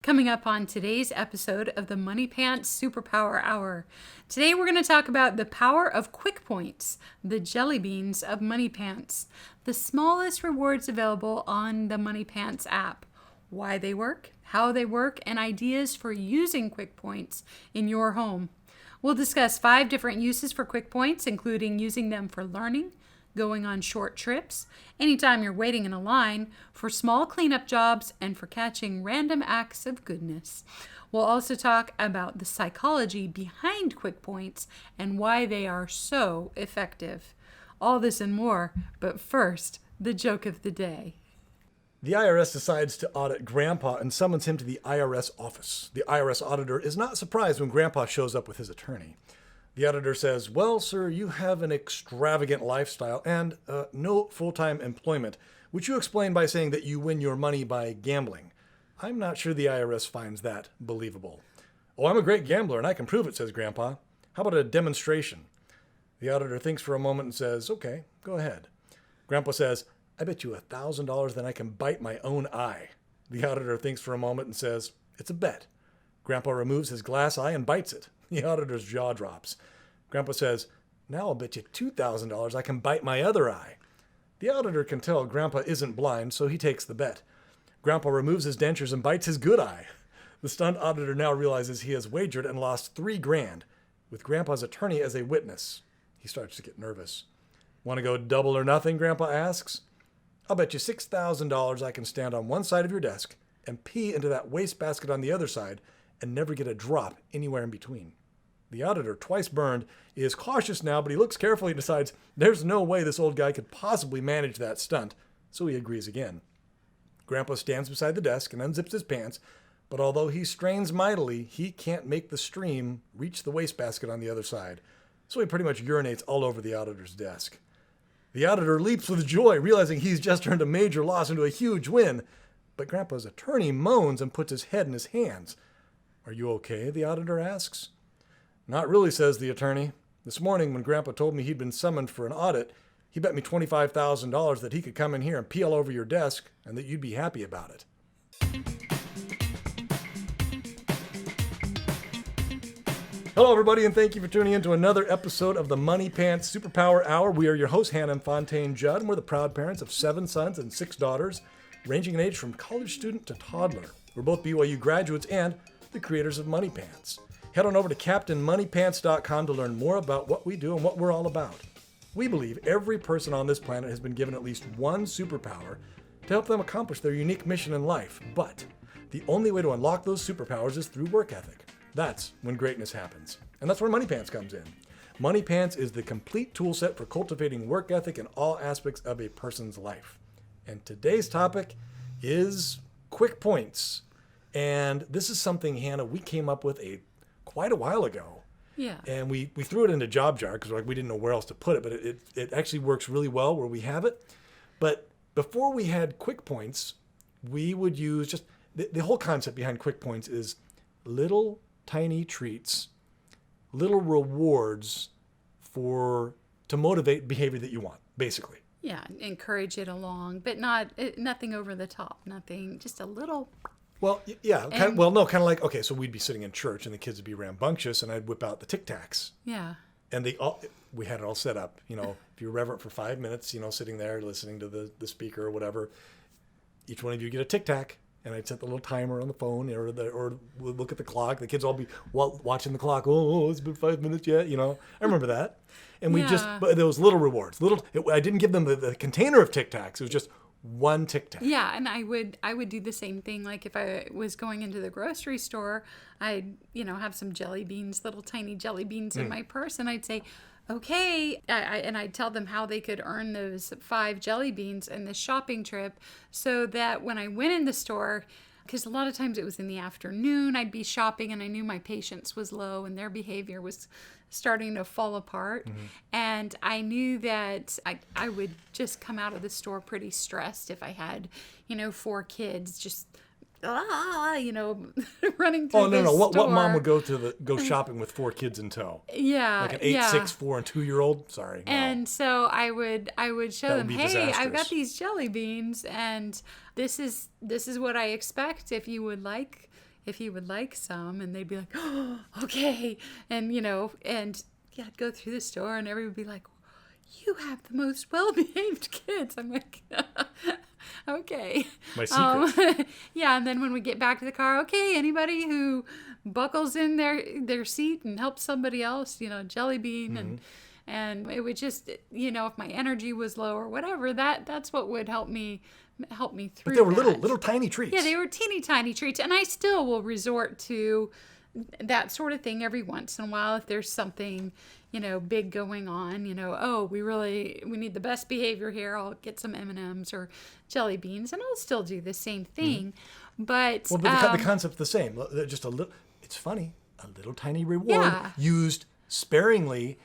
Coming up on today's episode of the Moneypants Superpower Hour. Today we're going to talk about the power of QuickPoints, the jelly beans of Moneypants, the smallest rewards available on the Moneypants app, why they work, how they work, and ideas for using QuickPoints in your home. We'll discuss 5 different uses for QuickPoints, including using them for learning, going on short trips, anytime you're waiting in a line, for small cleanup jobs, and for catching random acts of goodness. We'll also talk about the psychology behind QuickPoints and why they are so effective. All this and more, but first, the joke of the day. The IRS decides to audit Grandpa and summons him to the IRS office. The IRS auditor is not surprised when Grandpa shows up with his attorney. The auditor says, "Well, sir, you have an extravagant lifestyle and no full-time employment, which you explain by saying that you win your money by gambling. I'm not sure the IRS finds that believable." "Oh, I'm a great gambler and I can prove it," says Grandpa. "How about a demonstration?" The auditor thinks for a moment and says, "Okay, go ahead." Grandpa says, "I bet you $1,000 that I can bite my own eye." The auditor thinks for a moment and says, "It's a bet." Grandpa removes his glass eye and bites it. The auditor's jaw drops. Grandpa says, "Now I'll bet you $2,000 I can bite my other eye." The auditor can tell Grandpa isn't blind, so he takes the bet. Grandpa removes his dentures and bites his good eye. The stunned auditor now realizes he has wagered and lost $3,000, with Grandpa's attorney as a witness. He starts to get nervous. "Want to go double or nothing?" Grandpa asks. "I'll bet you $6,000 I can stand on one side of your desk and pee into that wastebasket on the other side and never get a drop anywhere in between." The auditor, twice burned, is cautious now, but he looks carefully and decides there's no way this old guy could possibly manage that stunt, so he agrees again. Grandpa stands beside the desk and unzips his pants, but although he strains mightily, he can't make the stream reach the wastebasket on the other side, so he pretty much urinates all over the auditor's desk. The auditor leaps with joy, realizing he's just turned a major loss into a huge win, but Grandpa's attorney moans and puts his head in his hands. "Are you okay?" the auditor asks. "Not really," says the attorney. "This morning when Grandpa told me he'd been summoned for an audit, he bet me $25,000 that he could come in here and pee all over your desk and that you'd be happy about it." Hello, everybody, and thank you for tuning in to another episode of the Moneypants Superpower Hour. We are your hosts, Hannah and Fontaine Judd, and we're the proud parents of 7 sons and 6 daughters, ranging in age from college student to toddler. We're both BYU graduates and the creators of Moneypants. Head on over to CaptainMoneyPants.com to learn more about what we do and what we're all about. We believe every person on this planet has been given at least one superpower to help them accomplish their unique mission in life, but the only way to unlock those superpowers is through work ethic. That's when greatness happens. And that's where Moneypants comes in. Moneypants is the complete tool set for cultivating work ethic in all aspects of a person's life. And today's topic is QuickPoints. And this is something, Hannah, we came up with quite a while ago. Yeah. And we threw it into Job Jar because we didn't know where else to put it, but it actually works really well where we have it. But before we had QuickPoints, we would use just the whole concept behind QuickPoints is little tiny treats, little rewards to motivate behavior that you want, basically. Yeah, encourage it along, but nothing over the top, nothing, just a little. Well, yeah, kind of like, okay, so we'd be sitting in church and the kids would be rambunctious and I'd whip out the Tic Tacs. Yeah. And we had it all set up, if you're reverent for 5 minutes, sitting there listening to the speaker or whatever, each one of you get a Tic Tac. And I'd set the little timer on the phone or we'd look at the clock. The kids all be watching the clock. Oh, it's been 5 minutes yet, I remember that. And but there was little rewards. I didn't give them the container of Tic Tacs. It was just one Tic Tac. Yeah, and I would do the same thing. Like if I was going into the grocery store, I'd have some jelly beans, little tiny jelly beans in my purse, and I'd say, okay, and I'd tell them how they could earn those 5 jelly beans in this shopping trip, so that when I went in the store, because a lot of times it was in the afternoon, I'd be shopping and I knew my patience was low and their behavior was starting to fall apart. Mm-hmm. And I knew that I would just come out of the store pretty stressed if I had, 4 kids just running through the store. What mom would go shopping with 4 kids in tow? Yeah. Like an 8, 6, 4, and 2-year-old? Sorry. No. And so I would show them, hey, I've got these jelly beans and this is what I expect. If you would like if he would like some, and they'd be like, oh, okay. And, and yeah, I'd go through the store and everybody would be like, you have the most well-behaved kids. I'm like, okay. My secret. Yeah, and then when we get back to the car, okay, anybody who buckles in their seat and helps somebody else, jelly bean, and it would just, if my energy was low or whatever, that's what would help me through. But they were that. little tiny treats. Yeah, they were teeny tiny treats, and I still will resort to that sort of thing every once in a while if there's something big going on. We need the best behavior here. I'll get some M&Ms or jelly beans, and I'll still do the same thing. But the concept's the same. Just a little. It's funny. A little tiny reward used sparingly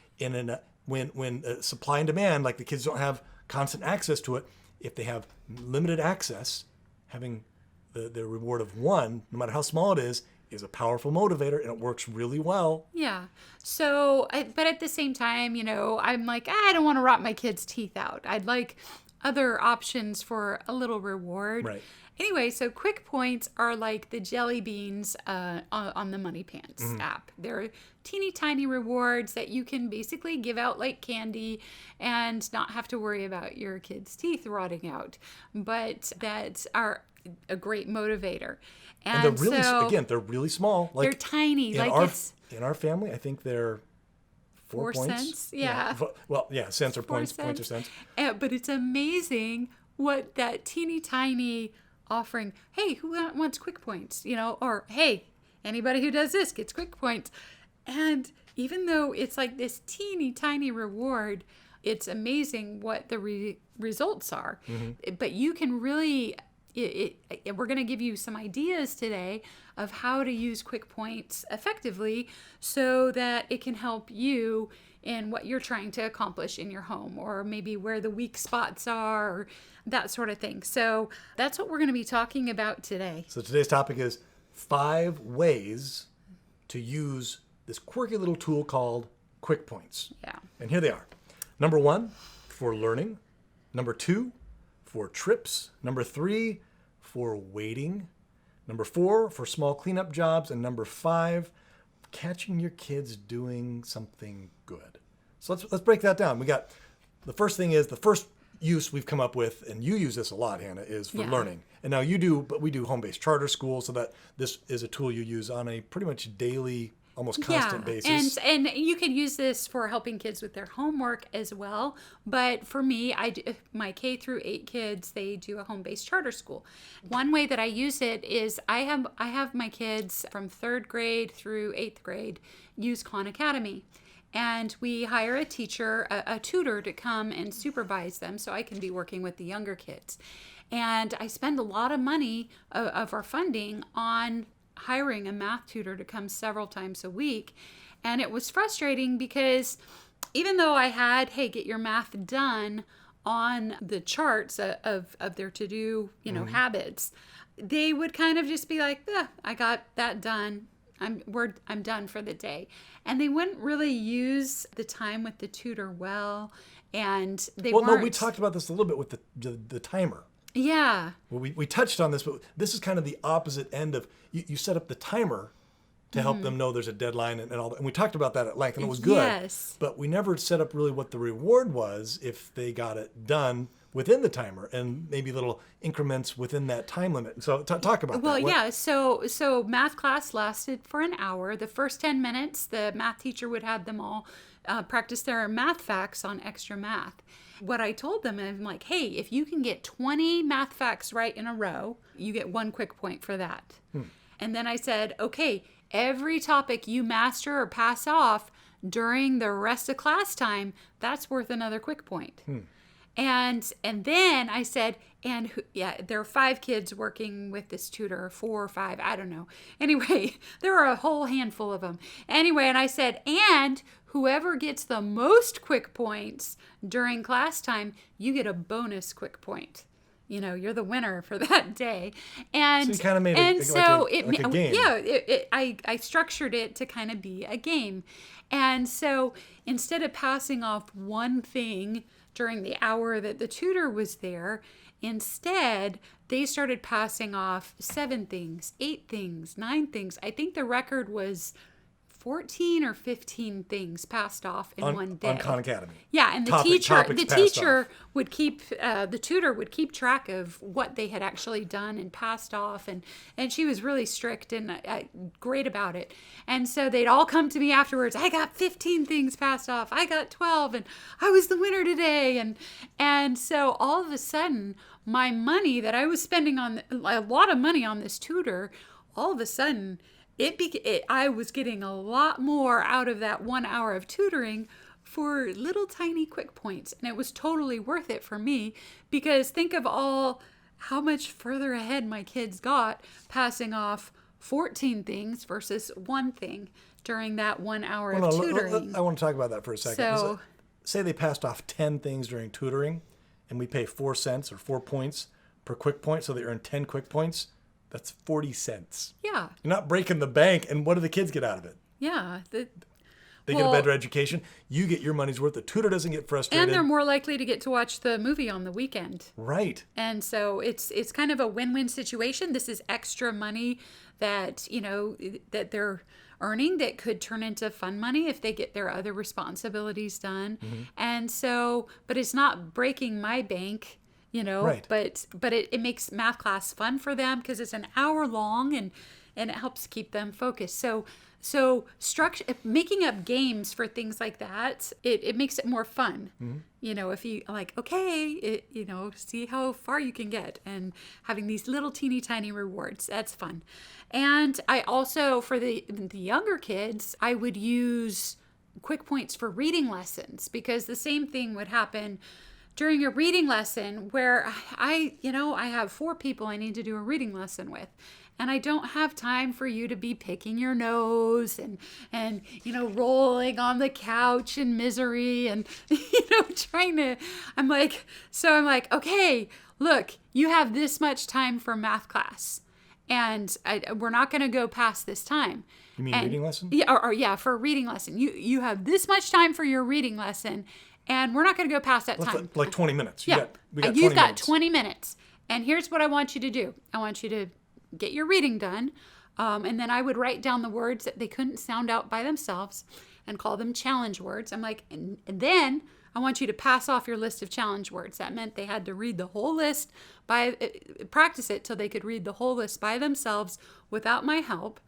when supply and demand, like the kids don't have constant access to it. If they have limited access, having the reward of one, no matter how small it is a powerful motivator, and it works really well. Yeah. So, but at the same time, I'm like, I don't want to rot my kids' teeth out. I'd like other options for a little reward. Right. Anyway, so QuickPoints are like the jelly beans on the Moneypants app. They're teeny tiny rewards that you can basically give out like candy and not have to worry about your kids' teeth rotting out. But that are a great motivator. And they're really, they're really small. Like they're tiny. In our family, I think they're 4 points. Cents. Yeah. Well, yeah, cents or points. Cents. Points or cents. But it's amazing what that teeny tiny offering. Hey, who wants QuickPoints? Or hey, anybody who does this gets QuickPoints. And even though it's like this teeny tiny reward, it's amazing what the results are. But you can really. We're going to give you some ideas today of how to use QuickPoints effectively so that it can help you in what you're trying to accomplish in your home, or maybe where the weak spots are, or that sort of thing. So that's what we're going to be talking about today. So today's topic is 5 ways to use this quirky little tool called QuickPoints. Yeah. And here they are. Number 1, for learning. Number 2, for trips. Number 3, for waiting. Number 4, for small cleanup jobs. And number 5, catching your kids doing something good. So let's break that down. We got the first thing is the first use we've come up with, and you use this a lot, Hannah, is for learning. And now you do, but we do home-based charter school, so that this is a tool you use on a pretty much daily, almost constant basis. And you could use this for helping kids with their homework as well. But for me, my K through 8 kids, they do a home-based charter school. One way that I use it is I have my kids from 3rd grade through 8th grade use Khan Academy. And we hire a teacher, a tutor to come and supervise them so I can be working with the younger kids. And I spend a lot of money of our funding on hiring a math tutor to come several times a week. And it was frustrating because even though I had, hey, get your math done on the charts of their to-do, habits, they would kind of just be like, I got that done. I'm done for the day. And they wouldn't really use the time with the tutor well. And they weren't. No, we talked about this a little bit with the timer. Yeah. Well, we touched on this, but this is kind of the opposite end of you set up the timer to help them know there's a deadline and all that. And we talked about that at length, and it was good. Yes. But we never set up really what the reward was if they got it done within the timer, and maybe little increments within that time limit. So talk about that. Well, yeah. So math class lasted for an hour. The first 10 minutes, the math teacher would have them all practice their math facts on extra math. What I told them, I'm like, hey, if you can get 20 math facts right in a row, you get 1 quick point for that. And then I said, okay, every topic you master or pass off during the rest of class time, that's worth another quick point. And then I said, there are 5 kids working with this tutor, 4 or 5, I don't know. Anyway, there are a whole handful of them. Anyway, and I said, and whoever gets the most quick points during class time, you get a bonus quick point. You're the winner for that day. And so you kind of made it like a game. Yeah, I structured it to kind of be a game. And so instead of passing off one thing during the hour that the tutor was there, instead they started passing off 7 things, 8 things, 9 things. I think the record was 14 or 15 things passed off in one day. On Khan Academy. Yeah, and the Topics teacher would keep, the tutor would keep track of what they had actually done and passed off, and she was really strict and great about it. And so they'd all come to me afterwards. I got 15 things passed off. I got 12, and I was the winner today. And so all of a sudden, my money that I was spending on a lot of money on this tutor, all of a sudden, I was getting a lot more out of that 1 hour of tutoring for little tiny QuickPoints. And it was totally worth it for me, because think of how much further ahead my kids got passing off 14 things versus 1 thing during that 1 hour of tutoring. I want to talk about that for a second. So, say they passed off 10 things during tutoring, and we pay 4 cents or 4 points per QuickPoint, so they earn 10 QuickPoints. That's 40 cents. Yeah. You're not breaking the bank, and what do the kids get out of it? Yeah. They get a better education. You get your money's worth. The tutor doesn't get frustrated. And they're more likely to get to watch the movie on the weekend. Right. And so it's kind of a win-win situation. This is extra money that, that they're earning that could turn into fun money if they get their other responsibilities done. Mm-hmm. And so, but it's not breaking my bank. Right. But it makes math class fun for them because it's an hour long and it helps keep them focused. So making up games for things like that, it makes it more fun. Mm-hmm. If you see how far you can get, and having these little teeny tiny rewards, that's fun. And I also, for the younger kids, I would use QuickPoints for reading lessons, because the same thing would happen during a reading lesson where I have 4 people I need to do a reading lesson with. And I don't have time for you to be picking your nose and rolling on the couch in misery and, I'm like, okay, look, you have this much time for math class. And we're not going to go past this time. You mean reading lesson? Yeah, for a reading lesson. You have this much time for your reading lesson. And we're not going to go past that time. Like 20 minutes. You've got 20 minutes. And here's what I want you to do. I want you to get your reading done. And then I would write down the words that they couldn't sound out by themselves and call them challenge words. I'm like, and then I want you to pass off your list of challenge words. That meant they had to read the whole list, practice it till they could read the whole list by themselves without my help.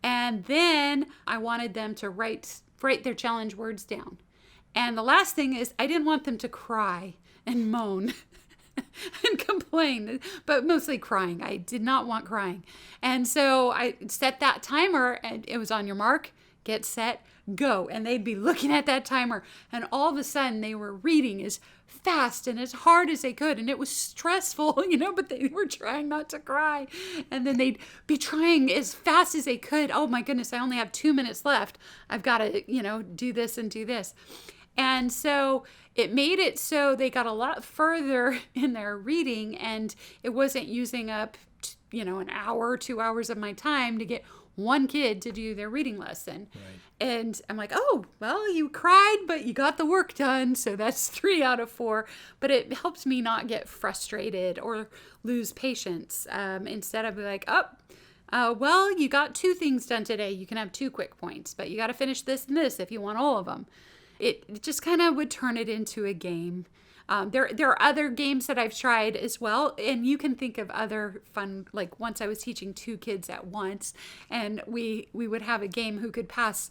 And then I wanted them to write their challenge words down. And the last thing is, I didn't want them to cry and moan and complain, but mostly crying. I did not want crying. And so I set that timer, and it was on your mark, get set, go. And they'd be looking at that timer, and all of a sudden they were reading as fast and as hard as they could. And it was stressful, but they were trying not to cry. And then they'd be trying as fast as they could. Oh my goodness, I only have 2 minutes left. I've got to, do this and do this. And so it made it so they got a lot further in their reading, and it wasn't using up, an hour, 2 hours of my time to get one kid to do their reading lesson. Right. And I'm like, oh, well, you cried, but you got the work done. So that's 3 out of 4. But it helps me not get frustrated or lose patience. Instead of like, well, you got 2 things done today. You can have 2 QuickPoints, but you got to finish this and this if you want all of them. It just kind of would turn it into a game. There are other games that I've tried as well, and you can think of other fun, like once I was teaching 2 kids at once, and we would have a game who could pass,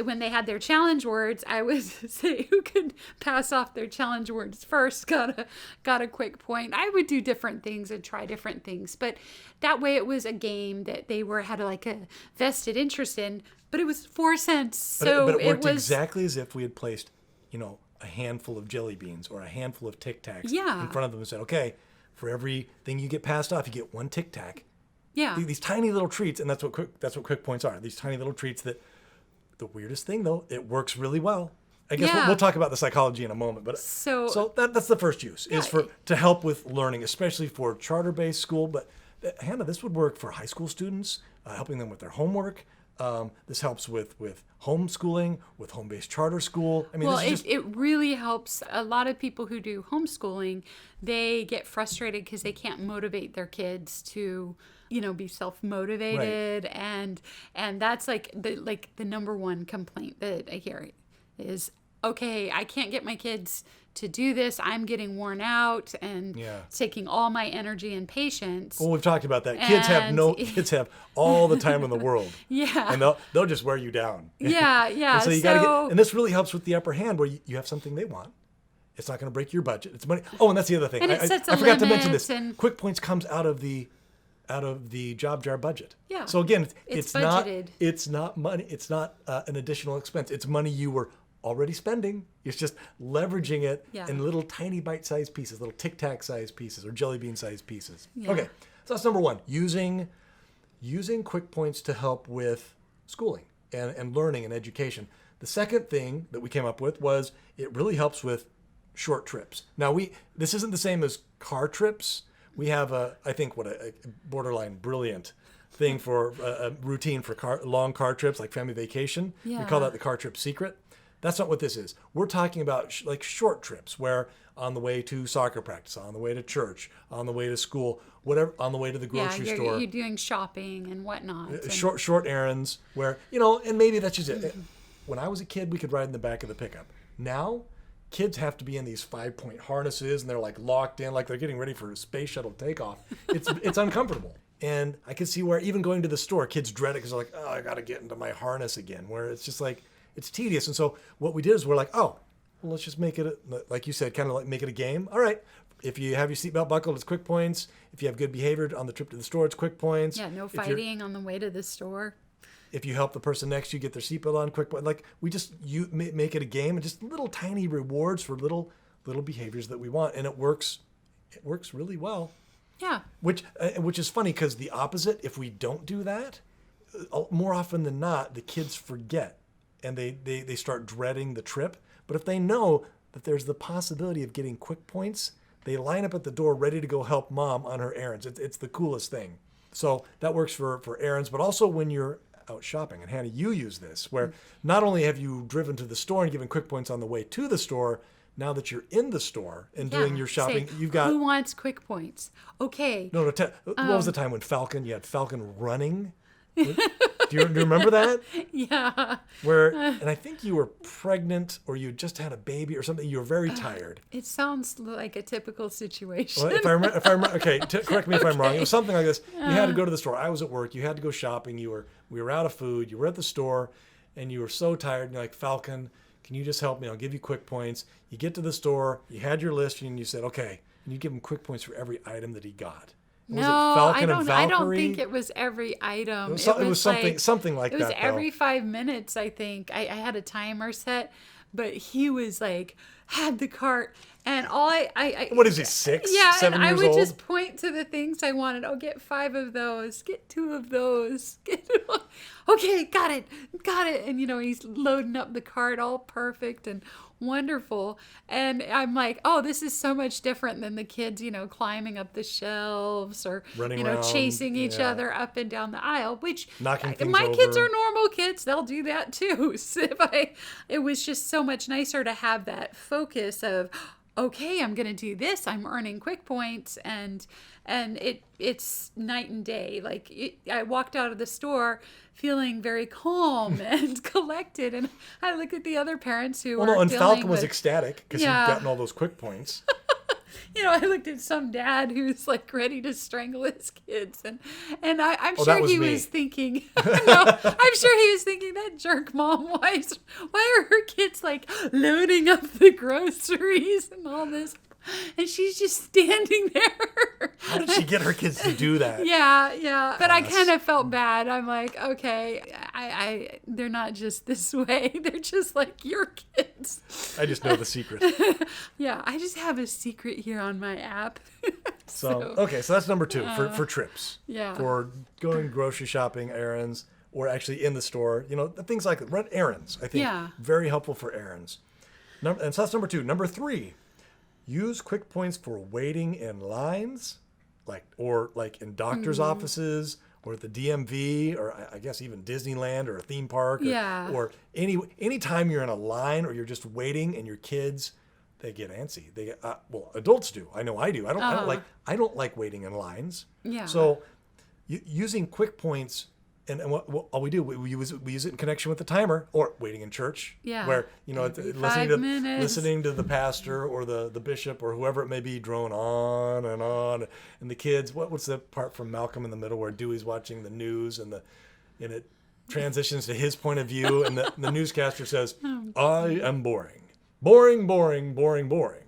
when they had their challenge words, I would say who could pass off their challenge words first got a QuickPoint. I would do different things and try different things, but that way it was a game that they had like a vested interest in. But it was 4 cents. So but it worked exactly as if we had placed, a handful of jelly beans or a handful of Tic Tacs in front of them and said, okay, for everything you get passed off, you get 1 Tic Tac. Yeah. These tiny little treats, and that's what QuickPoints are. These tiny little treats that, the weirdest thing though, it works really well. I guess we'll talk about the psychology in a moment, but so that's the first use is to help with learning, especially for charter-based school. But Hannah, this would work for high school students, helping them with their homework. This helps with homeschooling, with home-based charter school. I mean, Well, this is just it really helps. A lot of people who do homeschooling, they get frustrated because they can't motivate their kids to, be self-motivated, and that's like the number one complaint that I hear is, okay, I can't get my kids to do this. I'm getting worn out, and it's taking all my energy and patience. Well, we've talked about that. Kids have all the time in the world. Yeah. And they'll just wear you down. Yeah. And so you gotta and this really helps with the upper hand where you have something they want. It's not going to break your budget. It's money. Oh, and that's the other thing. And it sets a I forgot to mention limit this. and- QuickPoints comes out of the job jar budget. Yeah. So again, It's not budgeted. it's not money. It's not an additional expense. It's money you were already spending. It's just leveraging it in little tiny bite-sized pieces, little Tic Tac sized pieces or jelly bean sized pieces. Yeah. Okay, so that's number one. Using QuickPoints to help with schooling and learning and education. The second thing that we came up with was it really helps with short trips. Now this isn't the same as car trips. We have a borderline brilliant thing for a routine for long car trips like family vacation. We call that the car trip secret. That's not what this is. We're talking about short trips where on the way to soccer practice, on the way to church, on the way to school, whatever, on the way to the grocery store. You're doing shopping and whatnot. Short errands where, and maybe that's just it. When I was a kid, we could ride in the back of the pickup. Now, kids have to be in these 5-point harnesses and they're like locked in, like they're getting ready for a space shuttle takeoff. It's uncomfortable. And I can see where even going to the store, kids dread it because they're like, oh, I got to get into my harness again, where it's just like, it's tedious. And so what we did is we're like, oh, well, let's just make it, like you said, kind of like make it a game. All right. If you have your seatbelt buckled, it's QuickPoints. If you have good behavior on the trip to the store, it's QuickPoints. Yeah, no fighting on the way to the store. If you help the person next to you get their seatbelt on, QuickPoints. Like you make it a game and just little tiny rewards for little behaviors that we want. And it works really well. Yeah. Which is funny because the opposite, if we don't do that, more often than not, the kids forget. And they start dreading the trip. But if they know that there's the possibility of getting QuickPoints, they line up at the door ready to go help mom on her errands. It's the coolest thing. So that works for errands, but also when you're out shopping. And Hannah, you use this, where not only have you driven to the store and given QuickPoints on the way to the store, now that you're in the store and doing your shopping, you've got... Who wants QuickPoints? Okay. No, what was the time when you had Falcon running? Do you remember that? Yeah. And I think you were pregnant or you just had a baby or something. You were very tired. It sounds like a typical situation. Well, if I remember, okay, correct me if I'm wrong. It was something like this. You had to go to the store. I was at work. You had to go shopping. We were out of food. You were at the store, and you were so tired. And you're like, Falcon, can you just help me? I'll give you QuickPoints. You get to the store. You had your list, and you said, okay. And you give him QuickPoints for every item that he got. Was it Falcon and Valkyrie? I don't think it was every item. It was something like that. It was every 5 minutes, I think. I had a timer set, but he was like, had the cart, and all I what is he, 6? Yeah, 7 and years I would old? just point to the things I wanted. Oh, get 5 of those. Get 2 of those. Okay, got it. And he's loading up the cart, all perfect and wonderful. And I'm like, oh, this is so much different than the kids, climbing up the shelves or running around, chasing each other up and down the aisle. Which knocking things my over. kids are normal kids; they'll do that too. So it was just so much nicer to have that focus of, okay, I'm going to do this. I'm earning QuickPoints, and it's night and day. Like I walked out of the store feeling very calm and collected, and I look at the other parents who and Falcon was ecstatic because he'd gotten all those QuickPoints. I looked at some dad who's like ready to strangle his kids, and I'm sure was he me. was thinking, I'm sure he was thinking, that jerk mom, why are her kids like loading up the groceries and all this, and she's just standing there. How did she get her kids to do that? Yeah. But I kind of felt bad. I'm like, okay, they're not just this way. They're just like your kids. I just know the secret. Yeah, I just have a secret here on my app. So that's number 2 for trips. Yeah. For going grocery shopping, errands, or actually in the store. Things like run errands. I think very helpful for errands. And so that's number 2. Number 3. Use QuickPoints for waiting in lines, like in doctor's offices or at the DMV, or I guess even Disneyland or a theme park, Yeah. or any time you're in a line or you're just waiting and your kids, they get antsy. They get, well, adults do. I know I do. I don't like waiting in lines. Yeah. So using QuickPoints, and what all we do, we use it in connection with the timer, or waiting in church, Yeah. where Every 5 minutes. listening to the pastor or the bishop or whoever it may be drone on, and the kids. What's the part from Malcolm in the Middle where Dewey's watching the news and it transitions to his point of view, and the newscaster says, "I am boring, boring, boring, boring, boring,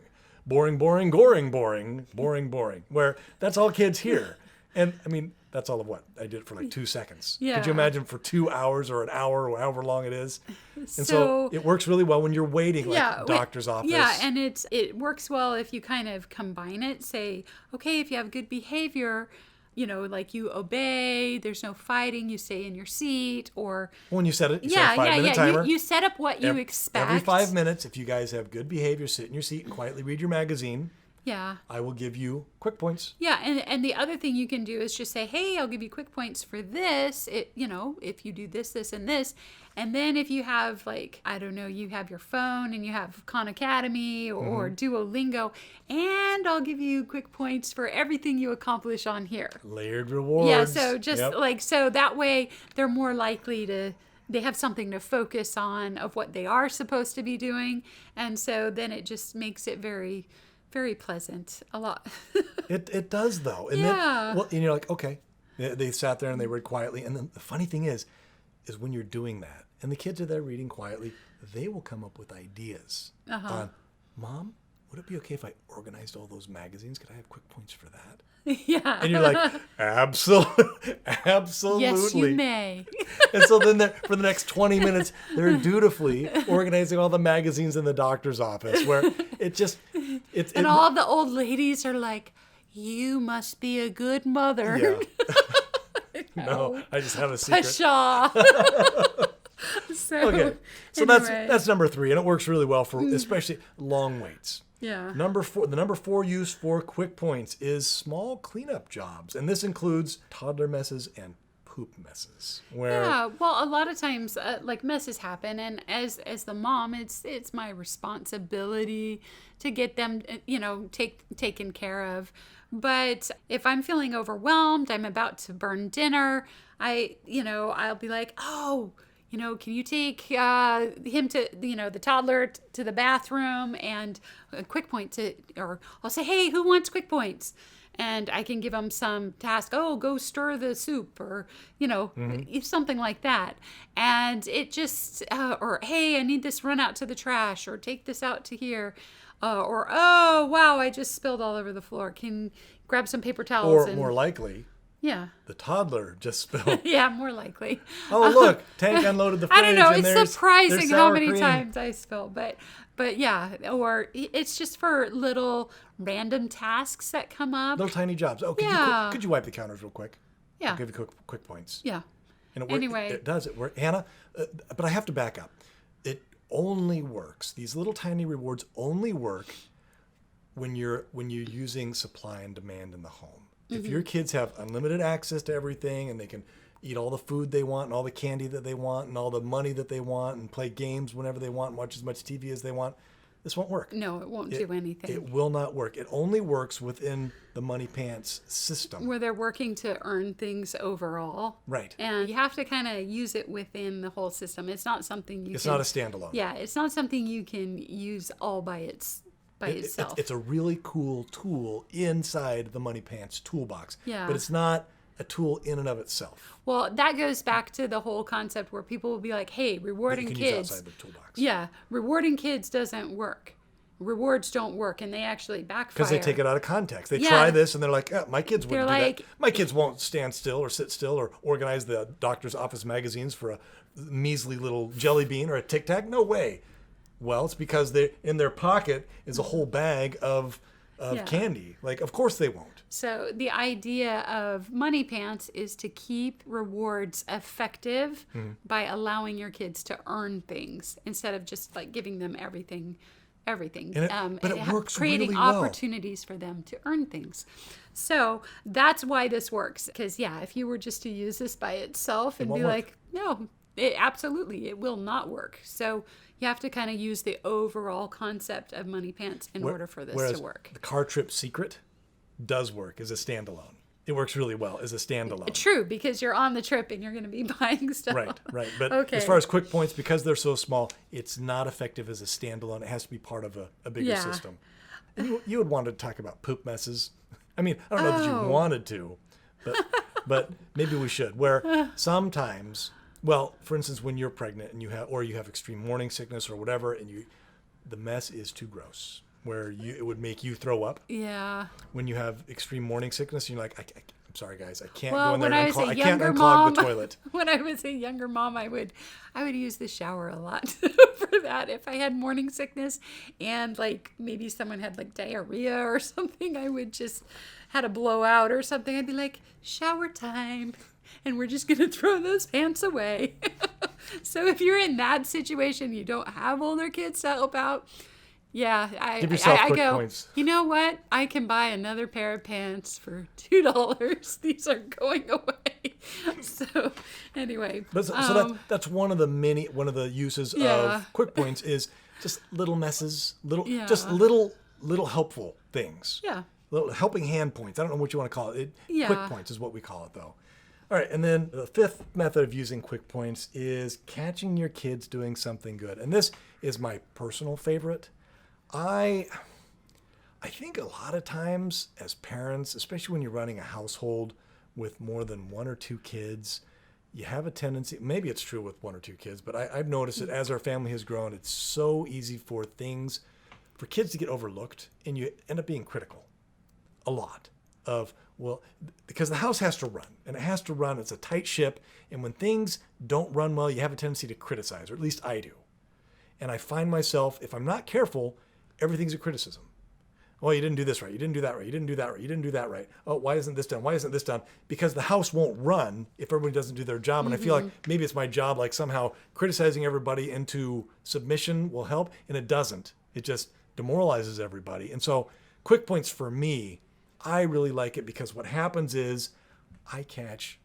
boring, boring, boring, boring, boring, boring." Where that's all kids hear, and I mean. That's all of what I did for like 2 seconds. Yeah. Could you imagine for 2 hours or an hour or however long it is? And so it works really well when you're waiting, like doctor's office. Yeah, and it works well if you kind of combine it. Say, okay, if you have good behavior, like you obey, there's no fighting, you stay in your seat, or when you set it, you set a 5-minute timer. You set up what you expect. Every 5 minutes, if you guys have good behavior, sit in your seat and quietly read your magazine. Yeah. I will give you QuickPoints. Yeah, and the other thing you can do is just say, hey, I'll give you QuickPoints for this. If you do this, this, and this. And then if you have you have your phone and you have Khan Academy or Duolingo, and I'll give you QuickPoints for everything you accomplish on here. Layered rewards. Yeah, so just so that way they're more likely they have something to focus on of what they are supposed to be doing. And so then it just makes it very... very pleasant. A lot. It does though. And then, and you're like, okay. They sat there and they read quietly. And then the funny thing is when you're doing that and the kids are there reading quietly, they will come up with ideas on, Mom, would it be okay if I organized all those magazines? Could I have QuickPoints for that? Yeah. And you're like, absolutely. Yes, you may. And so then for the next 20 minutes, they're dutifully organizing all the magazines in the doctor's office where and all the old ladies are like, you must be a good mother. Yeah. No, I just have a secret. Pshaw. So anyway. That's number 3, and it works really well for especially long waits. Yeah. The number 4 use for QuickPoints is small cleanup jobs, and this includes toddler messes and poop messes. Well, a lot of times messes happen, and as the mom, it's my responsibility to get them taken care of. But if I'm feeling overwhelmed, I'm about to burn dinner, I'll be like, oh, can you take him to, the toddler to the bathroom, and or I'll say, hey, who wants QuickPoints? And I can give them some task. Oh, go stir the soup, or, something like that. And it just, or, hey, I need this run out to the trash, or take this out to here. Or, oh, wow, I just spilled all over the floor. Can grab some paper towels. Or more likely. Yeah. The toddler just spilled. Yeah, more likely. Oh, look, Tank unloaded the fridge. I don't know. And it's surprising how many cream. times I spill. But yeah, or it's just for little random tasks that come up. Little tiny jobs. Oh, could you wipe the counters real quick? Yeah. I'll give you QuickPoints. Yeah. And Anyway. It does. It works. Hannah, but I have to back up. It only works. These little tiny rewards only work when you're using supply and demand in the home. If your kids have unlimited access to everything and they can eat all the food they want and all the candy that they want and all the money that they want and play games whenever they want and watch as much TV as they want, this won't work. No, it won't do anything. It will not work. It only works within the Moneypants system. Where they're working to earn things overall. Right. And you have to kind of use it within the whole system. It's not something It's not a standalone. Yeah, it's not something you can use all by itself. It's a really cool tool inside the Moneypants toolbox. Yeah. But it's not a tool in and of itself. Well, that goes back to the whole concept where people will be like, hey, rewarding kids. Use outside the toolbox. Yeah. Rewarding kids doesn't work. Rewards don't work, and they actually backfire. Because they take it out of context. They try this, and they're like, my kids wouldn't do that. My kids won't stand still or sit still or organize the doctor's office magazines for a measly little jelly bean or a Tic Tac. No way. Well, it's because in their pocket is a whole bag of candy. Like, of course they won't. So the idea of Moneypants is to keep rewards effective by allowing your kids to earn things instead of just like giving them everything everything. But it works creating really well. opportunities for them to earn things. So that's why this works. Because if you were just to use this by itself and be work. like, no, it will not work. So you have to kind of use the overall concept of Moneypants in order for this to work. The car trip secret does work as a standalone. It works really well as a standalone. True, because you're on the trip and you're going to be buying stuff. Right. But Okay. as far as QuickPoints, because they're so small, it's not effective as a standalone. It has to be part of a bigger system. And you would want to talk about poop messes. I mean, I don't know that you wanted to, but maybe we should. Where sometimes, well, for instance, when you're pregnant and you have extreme morning sickness or whatever, and the mess is too gross, where it would make you throw up. Yeah. When you have extreme morning sickness, and you're like, I'm sorry, guys, I can't Well, go in there when I and was a I can't younger unclog mom, the toilet. when I was a younger mom, I would use the shower a lot for that. If I had morning sickness and like maybe someone had like diarrhea or something, I would just had a blowout or something. I'd be like, shower time. And we're just going to throw those pants away. So if you're in that situation, you don't have older kids to help out. Yeah, Give yourself I go, QuickPoints. you know what? I can buy another pair of pants for $2. These are going away. So anyway. So that's one of the uses of QuickPoints is just little messes, little helpful things. Yeah. Little helping hand points. I don't know what you want to call it. Yeah. QuickPoints is what we call it, though. All right, and then the fifth method of using QuickPoints is catching your kids doing something good. And this is my personal favorite. I think a lot of times as parents, especially when you're running a household with more than one or two kids, you have a tendency, maybe it's true with one or two kids, but I've noticed that as our family has grown, it's so easy for kids to get overlooked, and you end up being critical a lot of, well, because the house has to run, and it has to run. It's a tight ship, and when things don't run well, you have a tendency to criticize, or at least I do. And I find myself, if I'm not careful, everything's a criticism. Oh, you didn't do this right. You didn't do that right. You didn't do that right. You didn't do that right. Oh, why isn't this done? Why isn't this done? Because the house won't run if everybody doesn't do their job. And I feel like maybe it's my job, like somehow criticizing everybody into submission will help, and it doesn't. It just demoralizes everybody. And so QuickPoints for me, I really like it because what happens is I catch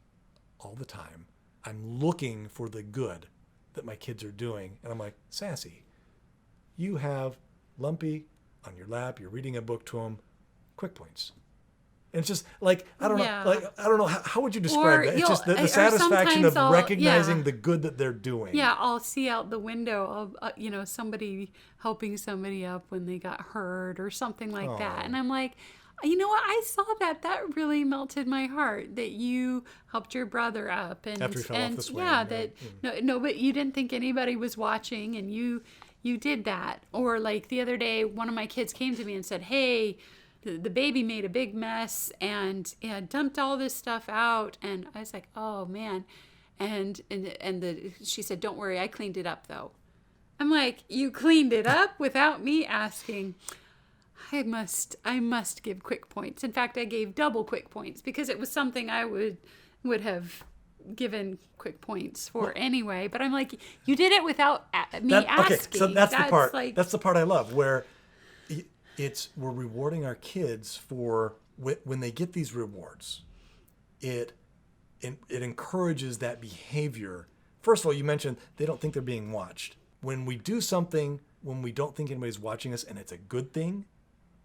all the time. I'm looking for the good that my kids are doing. And I'm like, Sassy, you have Lumpy on your lap. You're reading a book to him. QuickPoints. And it's just like, I don't know. How would you describe that? It's just the satisfaction of recognizing the good that they're doing. Yeah, I'll see out the window of, somebody helping somebody up when they got hurt or something like that. And I'm like, you know what? I saw that. That really melted my heart that you helped your brother up. And, after he fell off the swing. Yeah, no, but you didn't think anybody was watching, and you did that. Or like the other day, one of my kids came to me and said, hey, the baby made a big mess and dumped all this stuff out. And I was like, oh man. And she said, don't worry, I cleaned it up though. I'm like, you cleaned it up without me asking. I must give QuickPoints. In fact, I gave double QuickPoints because it was something I would have given QuickPoints for anyway. But I'm like, you did it without me asking. Okay, so that's the part. That's the part I love, where we're rewarding our kids for when they get these rewards. It encourages that behavior. First of all, you mentioned they don't think they're being watched. When we do something when we don't think anybody's watching us and it's a good thing,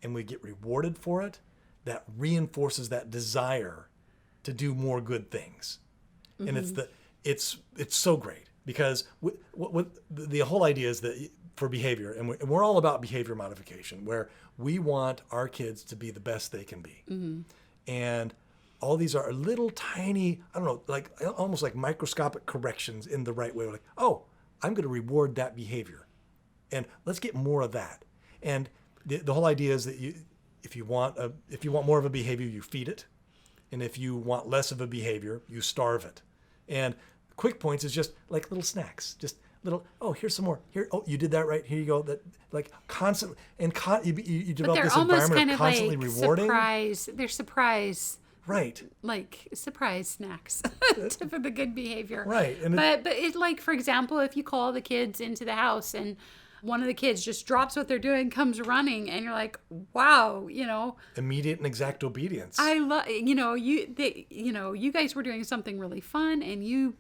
and we get rewarded for it, that reinforces that desire to do more good things. Mm-hmm. And it's so great because what the whole idea is that for behavior, and we're all about behavior modification, where we want our kids to be the best they can be. Mm-hmm. And all these are little tiny, I don't know, like almost like microscopic corrections in the right way. We're like, oh, I'm going to reward that behavior, and let's get more of that. And the whole idea is that if you want more of a behavior, you feed it, and if you want less of a behavior, you starve it. And QuickPoints is just like little snacks, just little. Oh, here's some more. Here, oh, you did that right. Here you go. That like constantly, and you develop this environment of constantly rewarding. They're surprise. Right. Like surprise snacks for the good behavior. Right. But it's like, for example, if you call the kids into the house and one of the kids just drops what they're doing, comes running, and you're like, wow, Immediate and exact obedience. I love, you guys were doing something really fun, and you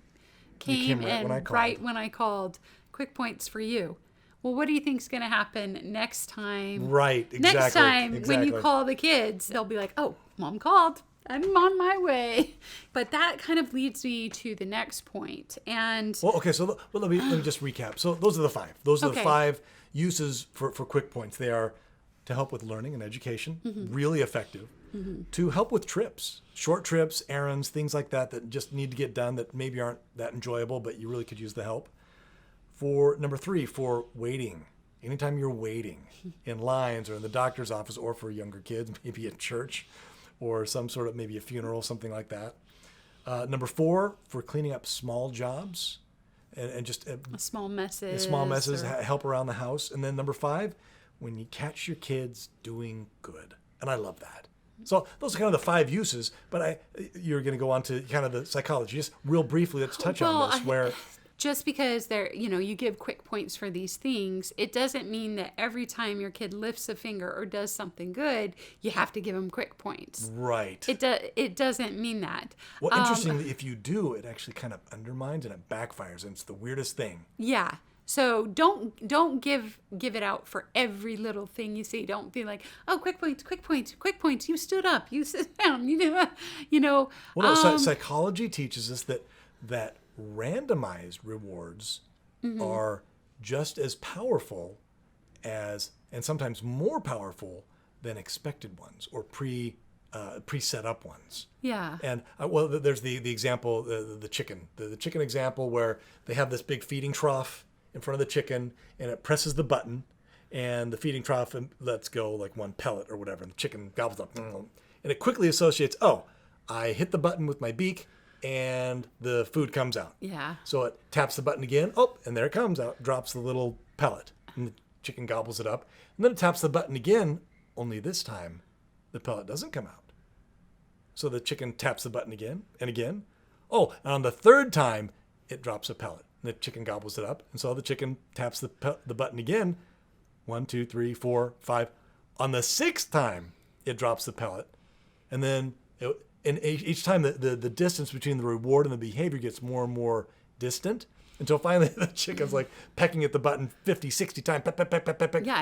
came right when I called. Quick points for you. Well, what do you think's going to happen next time? Right, exactly. Next time when you call the kids, they'll be like, oh, Mom called. I'm on my way. But that kind of leads me to the next point. And okay, so let me just recap. So those are the 5. Those are the 5 uses for QuickPoints. They are to help with learning and education, really effective. To help with trips, short trips, errands, things like that just need to get done that maybe aren't that enjoyable, but you really could use the help. For number 3, for waiting. Anytime you're waiting in lines or in the doctor's office, or for younger kids, maybe at church or some sort of maybe a funeral, something like that. Number 4, for cleaning up small jobs and just small messes. Help around the house. And then number 5, when you catch your kids doing good. And I love that. So those are kind of the 5 uses, but you're going to go on to kind of the psychology. Just real briefly, let's touch on this. Just because you give quick points for these things, it doesn't mean that every time your kid lifts a finger or does something good, you have to give them quick points. Right. It doesn't mean that. Well, interestingly, if you do, it actually kind of undermines and it backfires, and it's the weirdest thing. Yeah. So don't give it out for every little thing you see. Don't be like, oh, quick points. You stood up. You sit down. Well, no, psychology teaches us that randomized rewards are just as powerful as, and sometimes more powerful than, expected ones or pre-set up ones. Yeah. And there's the example, the chicken example, where they have this big feeding trough in front of the chicken, and it presses the button, and the feeding trough lets go like one pellet or whatever, and the chicken gobbles up, and it quickly associates, oh, I hit the button with my beak, and the food comes out. Yeah. So it taps the button again. Oh, and there it comes out. Drops the little pellet. And the chicken gobbles it up. And then it taps the button again. Only this time, the pellet doesn't come out. So the chicken taps the button again and again. Oh, and on the 3rd time, it drops a pellet. And the chicken gobbles it up. And so the chicken taps the button again. 1, 2, 3, 4, 5. On the 6th time, it drops the pellet. And then and each time the distance between the reward and the behavior gets more and more distant, until finally the chicken's like pecking at the button 50, 60 times, peck,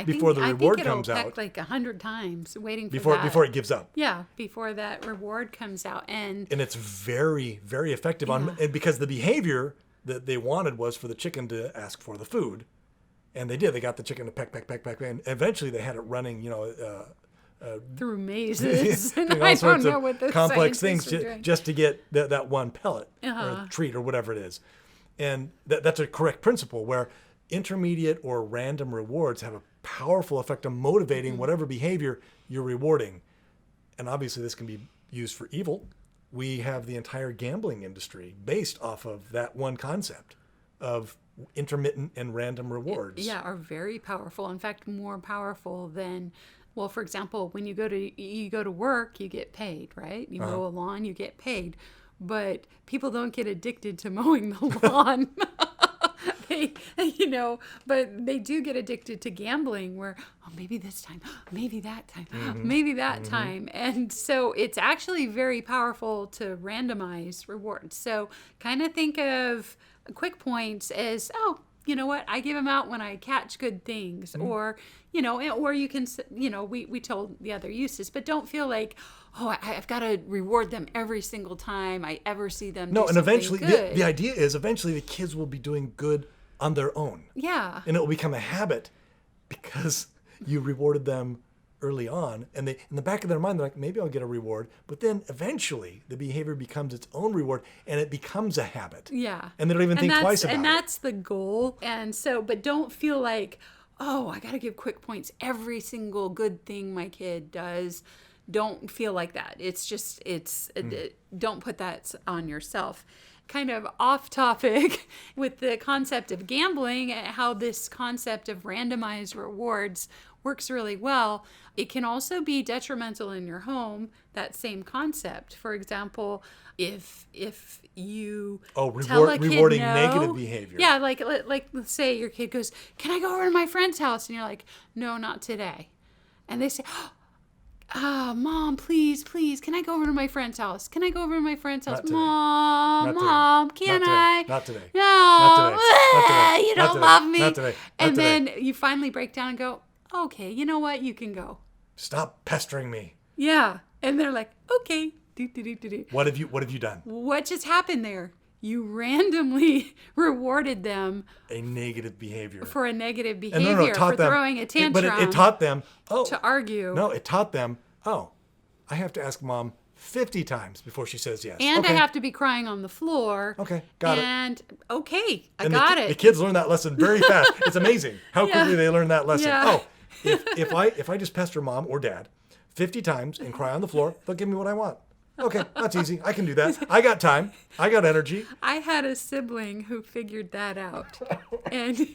before the reward comes out. Peck like 100 times, waiting for before that. Before it gives up. Yeah, before that reward comes out, and it's very, very effective and because the behavior that they wanted was for the chicken to ask for the food, and they did. They got the chicken to peck, and eventually they had it running, through mazes, and all I sorts don't know of what the complex things doing. just to get that one pellet or a treat or whatever it is. And that's a correct principle, where intermediate or random rewards have a powerful effect on motivating whatever behavior you're rewarding. And obviously this can be used for evil. We have the entire gambling industry based off of that one concept of intermittent and random rewards. Are very powerful. In fact, more powerful than, well, for example, when you go to work, you get paid, right? You mow a lawn, you get paid. But people don't get addicted to mowing the lawn. But they do get addicted to gambling, where, oh, maybe this time, maybe that time, maybe that time. And so it's actually very powerful to randomize rewards. So kind of think of quick points as, oh, you know what? I give them out when I catch good things, or you can, we told the other uses, but don't feel like, oh, I've got to reward them every single time I ever see them. No, do and eventually, good. the idea is eventually the kids will be doing good on their own. Yeah. And it will become a habit because you rewarded them early on, and they, in the back of their mind, they're like, maybe I'll get a reward. But then eventually the behavior becomes its own reward, and it becomes a habit. Yeah. And they don't even think twice about it. And that's the goal. And so, but don't feel like, oh, I got to give quick points every single good thing my kid does. Don't feel like that. It's just, don't put that on yourself. Kind of off topic with the concept of gambling, how this concept of randomized rewards works really well. It can also be detrimental in your home, that same concept. For example, if you tell a kid rewarding no, negative behavior. Yeah, like let's say your kid goes, "Can I go over to my friend's house?" And you're like, "No, not today." And they say, Mom, please, can I go over to my friend's house? Can I go over to my friend's house? Not today. Mom, can I? Not today. No. Not today. Not today. You Not don't today. love me. Not today. And Not then today. you finally break down and go, okay, you know what? You can go. Stop pestering me. Yeah. And they're like, okay. Do. What have you done? What just happened there? You randomly rewarded them A negative behavior. for a negative And behavior, it taught for them, throwing a tantrum. But it taught them, to argue. No, it taught them, I have to ask Mom 50 times before she says yes. And okay. I have to be crying on the floor. Okay, got it. And okay, I And got the it. kids learn that lesson very fast. It's amazing how quickly they learn that lesson. Yeah. If I just pester Mom or Dad 50 times and cry on the floor, they'll give me what I want. Okay, that's easy. I can do that. I got time. I got energy. I had a sibling who figured that out. And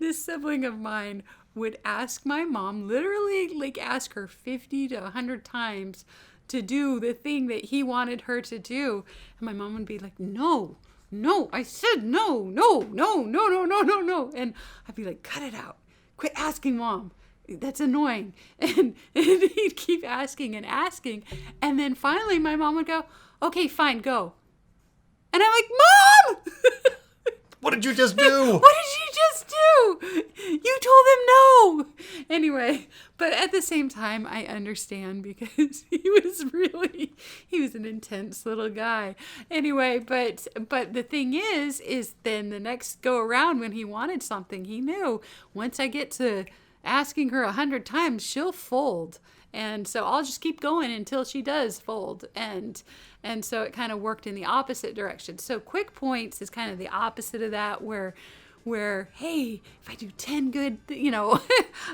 this sibling of mine would ask my mom, literally like ask her 50 to 100 times to do the thing that he wanted her to do. And my mom would be like, no, I said no. And I'd be like, cut it out. Quit asking Mom. That's annoying. And he'd keep asking. And then finally my mom would go, okay, fine, go. And I'm like, Mom! What did you just do? What did you just do? You told him no. Anyway, but at the same time, I understand because he was an intense little guy. Anyway, but the thing is then the next go around when he wanted something, he knew once I get to asking her 100 times, she'll fold. And so I'll just keep going until she does fold. And so it kind of worked in the opposite direction. So QuickPoints is kind of the opposite of that, where hey, if I do 10 good,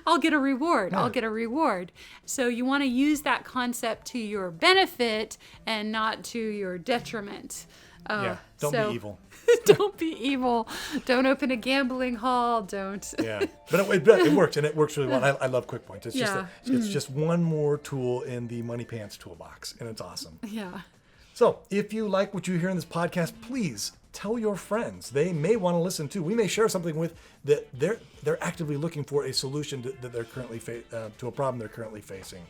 I'll get a reward. I'll get a reward. So you want to use that concept to your benefit and not to your detriment. Don't be evil. Don't be evil. Don't open a gambling hall. Don't. Yeah, but it works, and it works really well. I love QuickPoints. It's Yeah. just one more tool in the Moneypants toolbox, and it's awesome. Yeah. So if you like what you hear in this podcast, please tell your friends. They may want to listen too. We may share something with that they're actively looking for a solution that they're currently to a problem they're currently facing.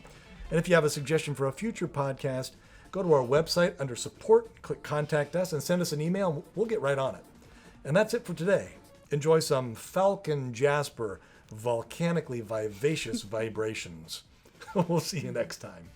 And if you have a suggestion for a future podcast, go to our website under support, click contact us, and send us an email. We'll get right on it. And that's it for today. Enjoy some Falcon Jasper volcanically vivacious vibrations. We'll see you next time.